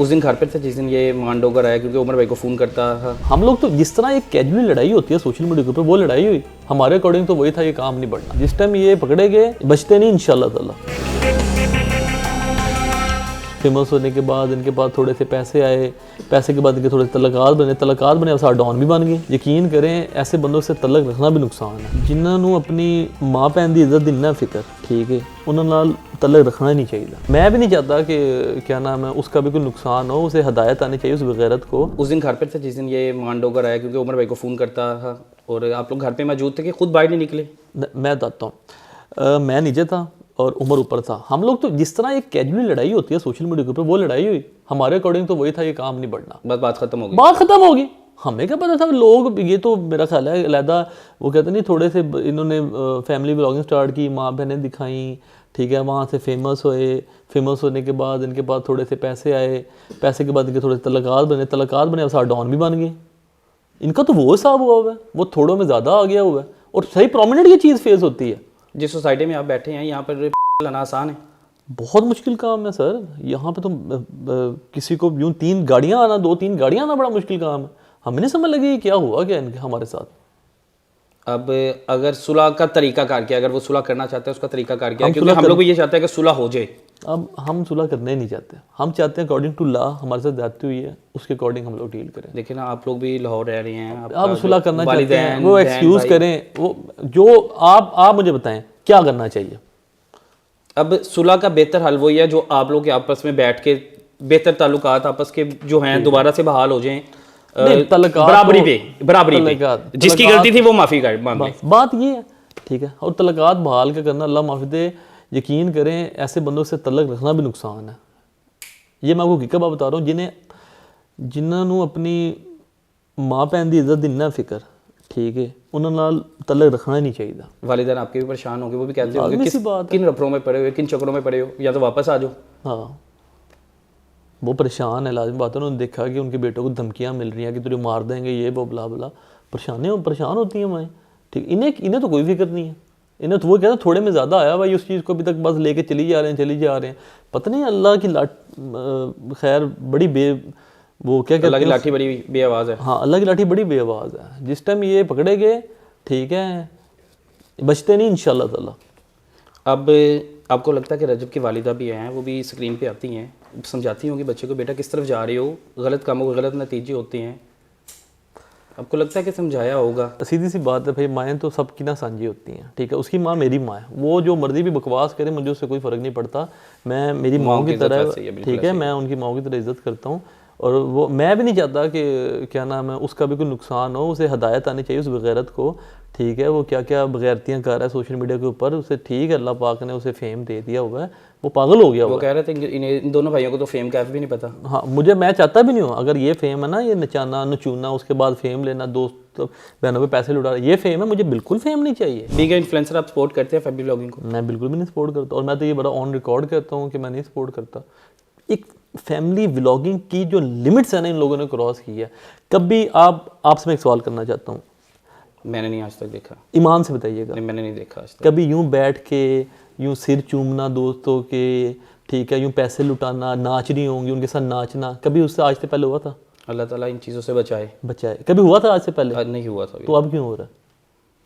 उस दिन घर पे थे जिस दिन ये मांडो कर आया, क्योंकि उमर भाई को फ़ोन करता था। हम लोग तो जिस तरह एक कैजुअली लड़ाई होती है सोशल मीडिया के ऊपर, वो लड़ाई हुई हमारे अकॉर्डिंग तो वही था, ये काम नहीं बढ़ना। जिस टाइम ये पकड़े गए बचते नहीं इंशाल्लाह ताला। फेमस होने के बाद इनके पास थोड़े से पैसे आए, पैसे के बाद इनके थोड़े तलकात बने, अब साथ डॉन भी बन गए। यकीन करें ऐसे बंदों से तलक रखना भी नुकसान है। जिन्होंने अपनी माँ भैन की इज्जत देना फिक्र, ठीक है, उन्होंने तलक रखना ही नहीं चाहिए। मैं भी नहीं चाहता कि क्या नाम है उसका भी कोई नुकसान हो, उसे हदायत आनी चाहिए उस बगैरत को। उस दिन घर पे थे जिस दिन ये मांडो कर आया, क्योंकि उमर भाई को फ़ोन करता था और आप लोग घर पे मौजूद थे कि खुद बाहर नहीं निकले? मैं बताता हूँ, मैं नीचे था और उमर ऊपर था। हम लोग तो जिस तरह एक कैजुअली लड़ाई होती है सोशल मीडिया के ऊपर, वो लड़ाई हुई हमारे अकॉर्डिंग तो वही था, ये काम नहीं बढ़ना। बस बात खत्म हो गई। बात खत्म होगी। हमें क्या पता था लोग, ये तो मेरा ख्याल है अलहदा वो कहते नहीं, थोड़े से इन्होंने फैमिली व्लॉगिंग स्टार्ट की, माँ बहनें दिखाई, ठीक है, वहाँ से फेमस हुए। फेमस होने के बाद इनके पास थोड़े से पैसे आए, पैसे के बाद इनके थोड़े तलकात बने, अब साथ डॉन भी बन गए। इनका तो वो हिसाब हुआ है, वो थोड़ों में ज़्यादा आ गया हुआ है। और सही प्रोमिनेंट ये चीज़ फेस होती है। जिस सोसाइटी में आप बैठे हैं यहाँ पर लाना आसान है? बहुत मुश्किल काम है सर। यहाँ पे तो किसी को यूँ 3 गाड़ियाँ आना, 2-3 गाड़ियाँ आना बड़ा मुश्किल काम है। हमें नहीं समझ लगी क्या हुआ क्या इनके हमारे साथ। अब अगर सुलह का तरीका कार किया, अगर वो सुलह करना चाहते हैं उसका तरीका कार किया, क्योंकि हम लोग भी ये चाहते हैं कि सुलह हो जाए। अब हम सुलह करने नहीं चाहते, हम चाहते हैं अकॉर्डिंग टू लॉ हमारे साथ जाती हुई है उसके अकॉर्डिंग हम लोग डील करें। देखिए ना, आप लोग भी लाहौर रह रहे हैं, आप सुलह करना चाहते हैं, वो एक्सक्यूज करें, वो जो आप मुझे बताएं क्या करना चाहिए। अब सुलह का बेहतर हल वही है जो आप लोग आपस में बैठ के बेहतर ताल्लुकात आपस के जो हैं दोबारा से बहाल हो जाएं। बराबरी पे जिसकी गलती थी वो माफ़ी मांग ले। बात ये है, ठीक है। और तलकात बहाल के करना, अल्लाह माफ़ी दे। यकीन करें ऐसे बंदों से तलक रखना भी नुकसान है। ये मैं आपको हकीकत बता रहा हूँ, जिन्होंने अपनी माँ भैन की इज्जत देना फिक्र, ठीक है, उन्होंने तलक रखना ही नहीं चाहिए। वालिदैन आपके भी परेशान होंगे, वो भी कहते होंगे किन रफरों में पड़े हुए, किन चक्करों में पड़े हो, या तो वापस आ जाओ। हाँ, वो परेशान है, लाजिम बात है। उन्होंने देखा कि उनके बेटों को धमकियाँ मिल रही हैं कि तुझे मार देंगे, ये वो बला बला। परेशान होती हैं माएँ, ठीक। इन्हें तो कोई फिक्र नहीं है। इन्हें तो वो कहते हैं थोड़े में ज़्यादा आया भाई, उस चीज़ को अभी तक बस लेके चली जा रहे हैं। पता नहीं अल्लाह की खैर बड़ी वो क्या कहते हैं, अल्लाह की लाठी बड़ी बेआवाज़ है। हाँ, अल्लाह की लाठी बड़ी बेआवाज़ है। जिस टाइम ये पकड़े गए, ठीक है, बचते नहीं इंशाल्लाह ताला। अब आपको लगता है कि रजब की वालिदा भी हैं, वो भी स्क्रीन पे आती हैं, समझाती होंगी बच्चे को, बेटा किस तरफ जा रहे हो, गलत कामों के गलत नतीजे होते हैं, आपको लगता है कि समझाया होगा? सीधी सी बात है भाई, माएँ तो सबकी ना साझी होती हैं, ठीक है। उसकी माँ मेरी माँ है, वो जो मर्जी भी बकवास करे मुझे उससे कोई फ़र्क नहीं पड़ता। मैं मेरी माँ की तरह, ठीक है, मैं उनकी माँ की तरह इज्जत करता हूँ। और वो मैं भी नहीं चाहता कि क्या नाम है उसका भी कोई नुकसान हो, उसे हदायत आनी चाहिए उस बगैरत को, ठीक है। वो क्या क्या बगैरतियाँ कर रहा है सोशल मीडिया के ऊपर, उसे ठीक है, अल्लाह पाक ने उसे फेम दे दिया हुआ है, वो पागल हो गया। वो कह रहे थे इन दोनों भाइयों को तो फेम कैफ भी नहीं पता। हाँ, मैं चाहता भी नहीं हूँ। अगर ये फेम है ना, ये नचाना नचूना, उसके बाद फेम लेना, दोस्त बहनों पे पैसे लुटा, ये फेम है, मुझे बिल्कुल फेम नहीं चाहिए। बीइंग इन्फ्लुएंसर आप सपोर्ट करते हैं फैमिली व्लॉगिंग को? मैं बिल्कुल भी नहीं सपोर्ट करता, और मैं तो ये बड़ा ऑन रिकॉर्ड कहता हूँ कि मैं नहीं सपोर्ट करता। एक फैमिली व्लॉगिंग की जो लिमिट्स है ना, इन लोगों ने क्रॉस की है। कभी आपसे मैं एक सवाल करना चाहता हूँ, मैंने नहीं आज तक देखा। ईमान से बताइएगा। नहीं, मैंने नहीं देखा आज तक। कभी यूं बैठ के यूं सिर चूमना दोस्तों के, ठीक है, यूं पैसे लुटाना, नाच रही होंगी उनके साथ नाचना, कभी उससे आज से पहले हुआ था? अल्लाह ताला इन चीज़ों से बचाए। कभी हुआ था आज से पहले? आज नहीं हुआ था। तो अब क्यों हो रहा है?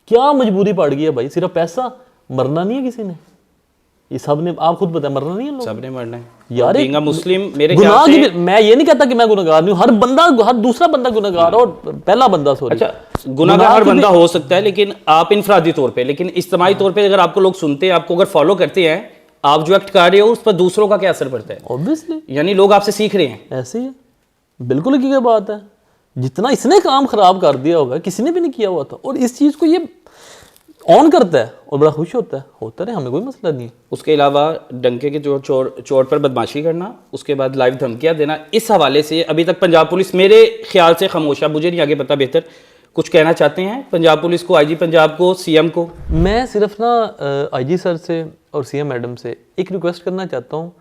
क्या मजबूरी पड़ गई है भाई? सिर्फ पैसा? मरना नहीं है किसी ने, ये सब ने, आप खुद बताएं, मरना नहीं है, सब ने मरना है यार। एक मुस्लिम मेरे ख्याल से, मैं ये नहीं कहता कि मैं गुनहगार नहीं हूँ, हर दूसरा बंदा गुनहगार और पहला बंदा, सॉरी। अच्छा, गुनहगार हर बंदा हो सकता है, लेकिन आप इनफरादी तौर पे, लेकिन इज्तिमाई तौर पे अगर आपको लोग सुनते हैं, आपको अगर फॉलो करते हैं, आप जो एक्ट कर रहे हो उस पर दूसरों का क्या असर पड़ता है? ऑब्वियसली, यानी लोग आपसे सीख रहे हैं। ऐसे ही है, बिल्कुल की बात है। जितना इसने काम खराब कर दिया होगा किसी ने भी नहीं किया हुआ था, और इस चीज़ को ये ऑन करता है और बड़ा खुश होता है, हमें कोई मसला नहीं है। उसके अलावा डंके के चोट पर बदमाशी करना, उसके बाद लाइव धमकियाँ देना, इस हवाले से अभी तक पंजाब पुलिस मेरे ख्याल से खामोश है। मुझे नहीं आगे पता, बेहतर कुछ कहना चाहते हैं पंजाब पुलिस को, आईजी पंजाब को, सीएम को? मैं सिर्फ ना आईजी सर से और सीएम मैडम से एक रिक्वेस्ट करना चाहता हूँ,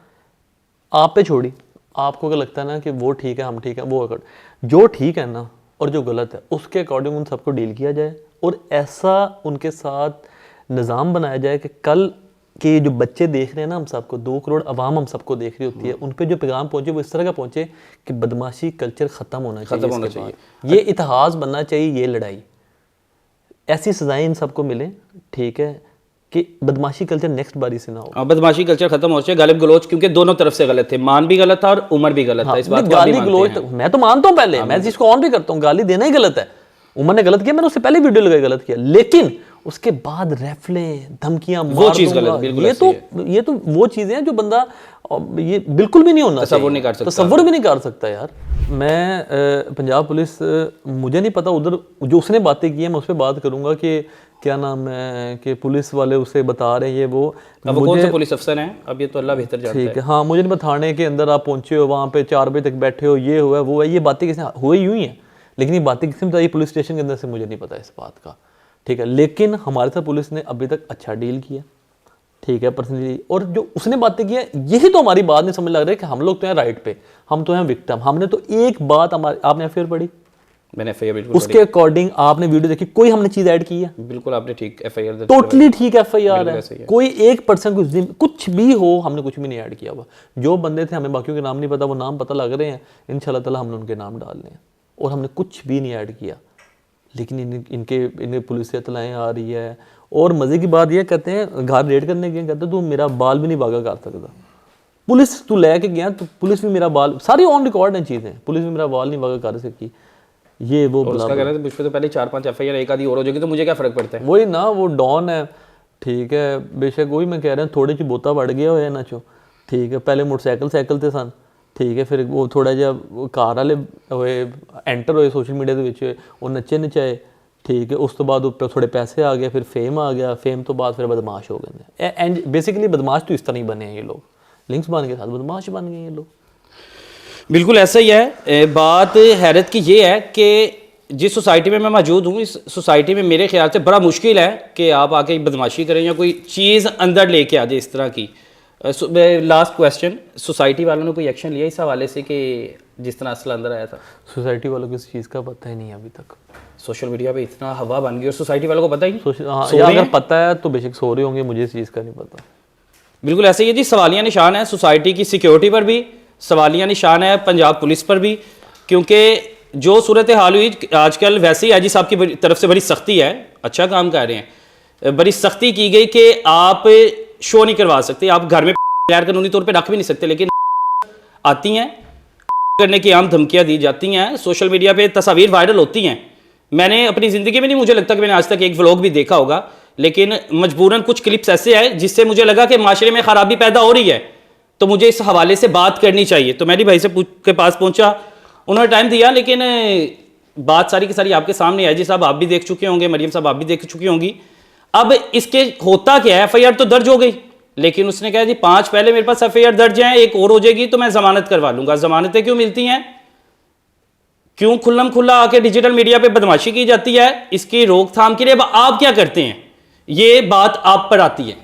आप पे छोड़ी, आपको क्या लगता है ना कि वो ठीक है, हम ठीक है, वो जो ठीक है ना और जो गलत है उसके अकॉर्डिंग उन सबको डील किया जाए, और ऐसा उनके साथ निज़ाम बनाया जाए कि कल कि जो बच्चे देख रहे हैं ना हम सबको, 2 करोड़ आवाम हम सबको देख रही होती है, उन पे जो पैगाम पहुंचे वो इस तरह का पहुंचे कि बदमाशी कल्चर ख़त्म होना चाहिए, ये इतिहास बनना चाहिए, ये लड़ाई, ऐसी सजाएं इन सबको मिले, ठीक है, कि बदमाशी कल्चर नेक्स्ट बारी से ना हो। बदमाशी कल्चर खत्म हो जाए, गालिब गलोच, क्योंकि दोनों तरफ से गलत थे, मान भी गलत था और उमर भी गलत था। इस बात को गाली गलोच मैं तो मानता हूँ, पहले मैं जिसको ऑन भी करता हूँ, गाली देना ही गलत है, उमर ने गलत किया, मैंने उससे पहले वीडियो लगाई गलत किया, लेकिन उसके बाद रेफलें, धमकियां, वो चीज गलत, बिल्कुल ये तो वो चीजें हैं जो बंदा ये बिल्कुल भी नहीं होना चाहिए, तसव्वुर भी नहीं कर सकता यार। मैं पंजाब पुलिस, मुझे नहीं पता उधर जो उसने बातें की है, मैं उस पर बात करूंगा कि क्या नाम है कि पुलिस वाले उसे बता रहे हैं ये वो, अब कौन से पुलिस अफसर हैं अब ये तो अल्लाह बेहतर जानता है। ठीक है, हाँ, मुझे नहीं बताने के अंदर आप पहुंचे हो, वहाँ पे 4 बजे तक बैठे हो, ये हुआ वो है, ये बातें किसने हुई यूं ही है, लेकिन ये बातें किसने बताई पुलिस स्टेशन के अंदर से, मुझे नहीं पता इस बात का, ठीक है। लेकिन हमारे साथ पुलिस ने अभी तक अच्छा डील किया, ठीक है, पर्सनली, और जो उसने बातें की है, यही तो हमारी बात नहीं समझ लग रहा है कि हम लोग तो हैं राइट पे, हम तो हैं विक्टिम। हमने तो एक बात, हमारे, आपने एफआईआर पढ़ी, मैंने एफआईआर बिल्कुल उसके अकॉर्डिंग आपने वीडियो देखी, कोई हमने चीज ऐड की है? बिल्कुल आपने ठीक एफआईआर, टोटली ठीक एफआईआर है, कोई 1% कुछ भी हो, हमने कुछ भी नहीं ऐड किया हुआ। जो बंदे थे, हमें बाकियों के नाम नहीं पता, वो नाम पता लग रहे हैं, इंशाल्लाह ताला हमने उनके नाम डालने हैं, और हमने कुछ भी नहीं ऐड किया। लेकिन इनके पुलिस से इतलाएँ आ रही है, और मज़े की बात यह, कहते हैं घर रेड करने गए, कहते तू मेरा बाल भी नहीं बागा कर सकता, पुलिस तू लेके गया तो पुलिस भी मेरा बाल, सारी ऑन रिकॉर्ड हैं चीज़ें, पुलिस भी मेरा बाल नहीं बागा कर सकी, ये वो उसका कहना है मुझ पे तो पहले 4-5 एफआईआर एक आधी और हो जाएगी तो मुझे क्या फ़र्क पड़ता है। वही ना, वो डॉन है, ठीक है, बेशक वही मैं कह रहा हूँ, थोड़े ची बोता बढ़ गया हो ना चो, ठीक है, पहले मोटरसाइकिल थे सन, ठीक है, फिर वो थोड़ा जिहा कार वाले होए एंटर होए सोशल मीडिया ਦੇ ਵਿੱਚ, ਉਹ ਨੱਚੇ ਨਚਾਏ, ठीक है, उस तो बाद ऊपर थोड़े पैसे आ गए, फिर फेम आ गया, फेम तो बाद फिर बदमाश हो गए, एंड बेसिकली बदमाश तो इस तरह ही बने हैं ये लोग, लिंक्स बन के साथ बदमाश बन गए ये लोग। बिल्कुल ऐसा ही है। बात हैरत की ये है कि जिस सोसाइटी में मैं मौजूद हूँ, इस सोसाइटी में मेरे ख्याल से बड़ा मुश्किल है कि आप आके बदमाशी करें या कोई चीज़ अंदर लेके आ जाए इस तरह की। लास्ट क्वेश्चन, सोसाइटी वालों ने कोई एक्शन लिया इस हवाले से कि जिस तरह असला अंदर आया था? सोसाइटी वालों को इस चीज़ का पता ही नहीं है अभी तक। सोशल मीडिया पे इतना हवा बन गई और सोसाइटी वालों को पता ही नहीं। हाँ, अगर पता है तो बेशक सो रहे होंगे, मुझे इस चीज़ का नहीं पता। बिल्कुल ऐसे ही है जी, सवालिया निशान है सोसाइटी की सिक्योरिटी पर भी, सवालिया निशान है पंजाब पुलिस पर भी, क्योंकि जो सूरत हाल हुई आजकल वैसे ही आईजी साहब की तरफ से बड़ी सख्ती है, अच्छा काम कर रहे हैं, बड़ी सख्ती की गई कि आप शो नहीं करवा सकते, आप घर में गैर कानूनी तौर पे रख भी नहीं सकते, लेकिन आती हैं करने की आम धमकियां दी जाती हैं, सोशल मीडिया पे तस्वीर वायरल होती हैं। मैंने अपनी ज़िंदगी में नहीं, मुझे लगता कि मैंने आज तक एक व्लॉग भी देखा होगा, लेकिन मजबूरन कुछ क्लिप्स ऐसे आए जिससे मुझे लगा कि माशरे में ख़राबी पैदा हो रही है, तो मुझे इस हवाले से बात करनी चाहिए। तो मैं भाई से के पास पहुंचा, उन्होंने टाइम दिया, लेकिन बात सारी की सारी आपके सामने है जी साहब, आप भी देख चुके होंगे, मरियम साहब आप भी देख चुकी होंगी। अब इसके होता क्या है, एफआईआर तो दर्ज हो गई, लेकिन उसने कहा जी 5 पहले मेरे पास एफआईआर दर्ज है, एक और हो जाएगी तो मैं जमानत करवा लूंगा। जमानतें क्यों मिलती हैं, क्यों खुल्लम खुल्ला आके डिजिटल मीडिया पे बदमाशी की जाती है? इसकी रोकथाम के लिए आप क्या करते हैं, ये बात आप पर आती है।